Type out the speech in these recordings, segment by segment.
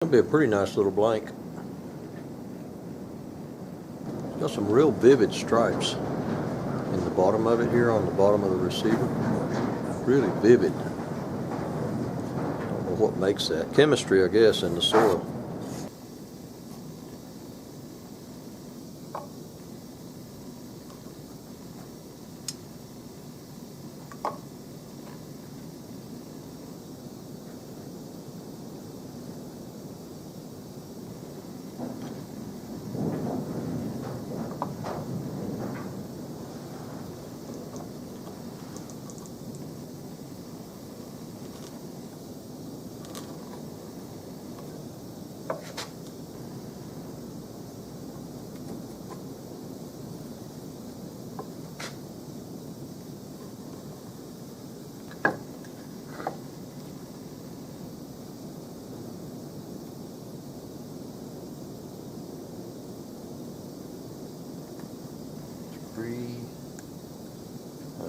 That'll be a pretty nice little blank. Got some real vivid stripes in the bottom of it here, on the bottom of the receiver. Really vivid. I don't know what makes that. Chemistry, I guess, in the soil. Three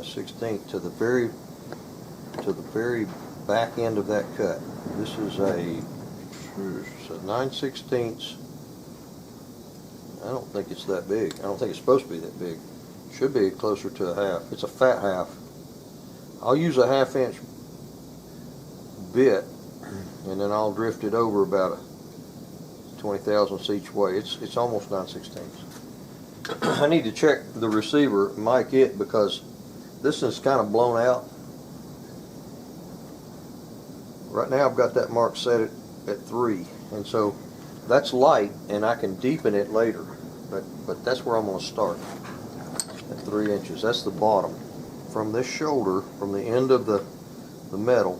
16th to the very back end of that cut. This is a 9/16. I don't think it's that big. I don't think it's supposed to be that big. Should be closer to a half. It's a fat half. I'll use a 1/2 inch bit, and then I'll drift it over about 20 thousandths each way. It's almost 9/16. I need to check the receiver, mic it, because this is kind of blown out. Right now I've got that mark set at 3, and so that's light, and I can deepen it later, but that's where I'm going to start, at 3 inches. That's the bottom. From this shoulder, from the end of the metal,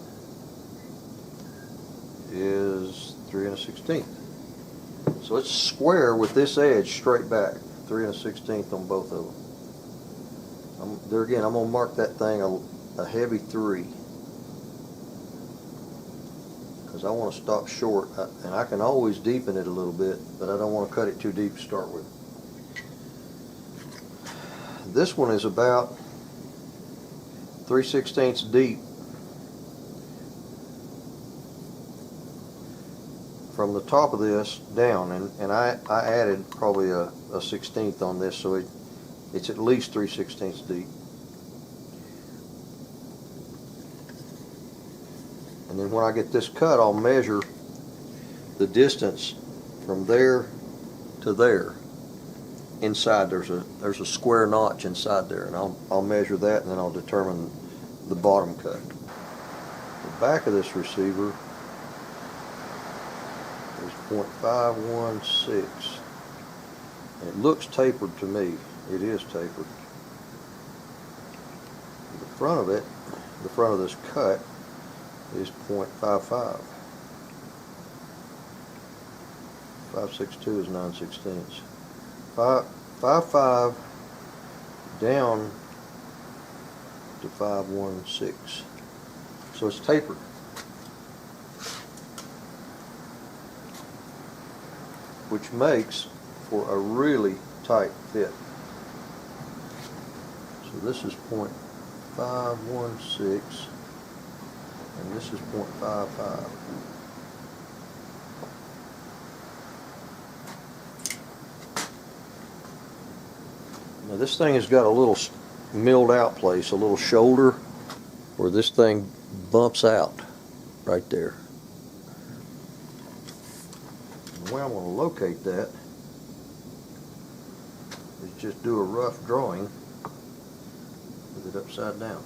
is 3 1/16. So it's square with this edge straight back. 3 1/16 on both of them. There again, I'm going to mark that thing a heavy 3, because I want to stop short, and I can always deepen it a little bit, but I don't want to cut it too deep to start with. This one is about 3/16 deep from the top of this down, and I added probably a 1/16 on this, so it's at least 3/16 deep. And then when I get this cut, I'll measure the distance from there to there. Inside there's a square notch inside there, and I'll measure that, and then I'll determine the bottom cut. The back of this receiver is .516. It looks tapered to me. It is tapered. The front of it, the front of this cut, is .55. 562 is 9/16. 5.55 down to 5.16. So it's tapered. Which makes for a really tight fit. So this is .516, and this is .55. Now this thing has got a little milled out place, a little shoulder where this thing bumps out right there. The way I'm going to locate that is just do a rough drawing with it upside down.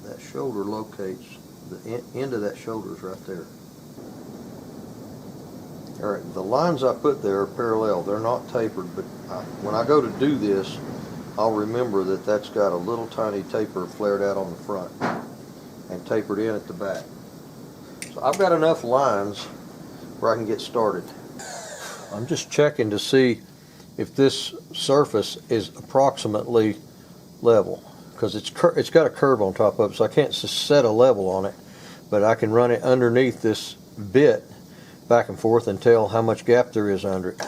That shoulder locates, the end of that shoulder is right there. Alright, the lines I put there are parallel. They're not tapered, but when I go to do this, I'll remember that that's got a little tiny taper flared out on the front and tapered in at the back. So I've got enough lines where I can get started. I'm just checking to see if this surface is approximately level, because it's got a curve on top of it, so I can't set a level on it, but I can run it underneath this bit back and forth and tell how much gap there is under it.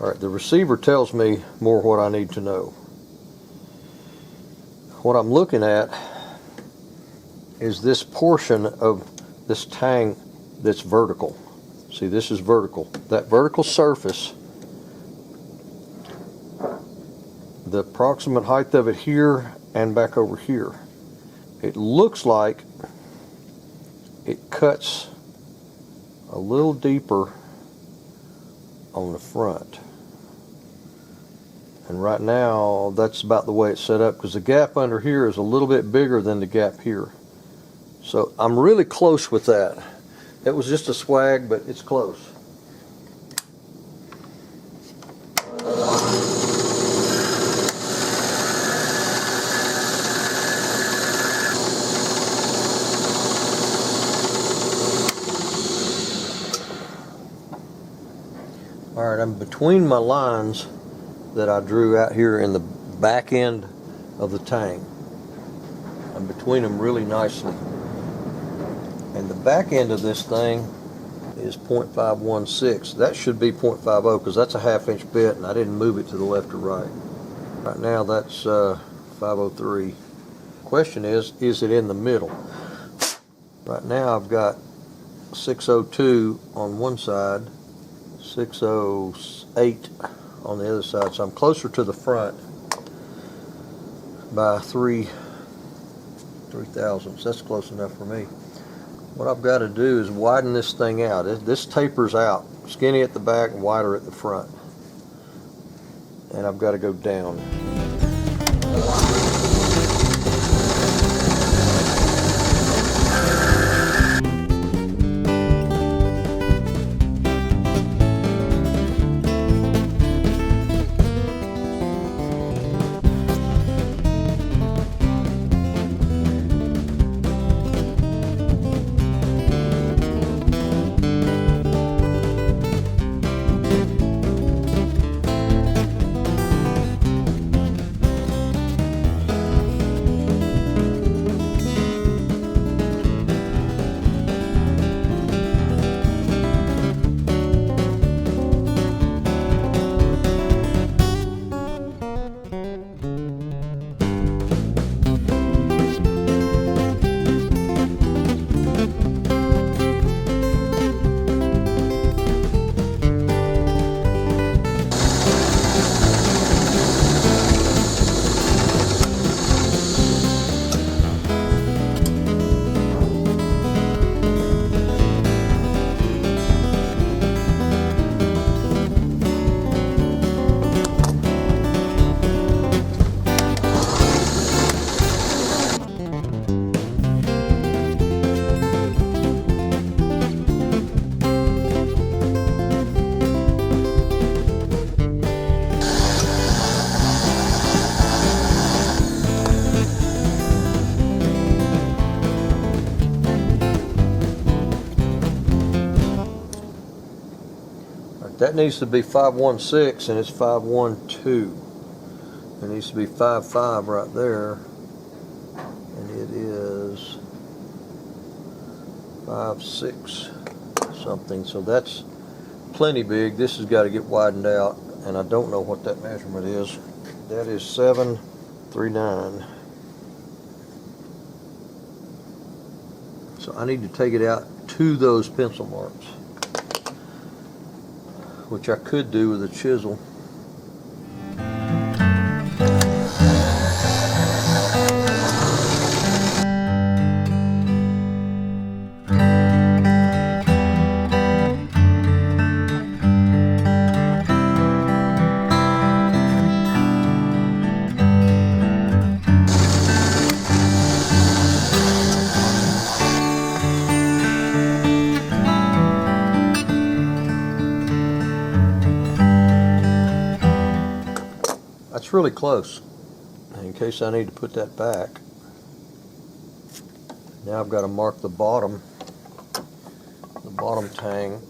Alright, the receiver tells me more what I need to know. what I'm looking at is this portion of this tang that's vertical. See, this is vertical. That vertical surface, the approximate height of it here and back over here, it looks like it cuts a little deeper on the front. And right now, that's about the way it's set up, because the gap under here is a little bit bigger than the gap here. So I'm really close with that. It was just a swag, but it's close. All right, I'm between my lines that I drew out here in the back end of the tang. I'm between them really nicely. And the back end of this thing is 0.516. That should be 0.50 because that's a 1/2 inch bit and I didn't move it to the left or right. Right now that's 503. Question is it in the middle? Right now I've got 602 on one side, 608 on the other side, so I'm closer to the front by 3 thousandths. That's close enough for me. What I've got to do is widen this thing out. This tapers out, skinny at the back and wider at the front, and I've got to go down. That needs to be 516 and it's 512. It needs to be 55 right there, and it is 56 something. So that's plenty big. This has got to get widened out, and I don't know what that measurement is. That is 739. So I need to take it out to those pencil marks, which I could do with a chisel. That's really close, in case I need to put that back. Now I've got to mark the bottom tang.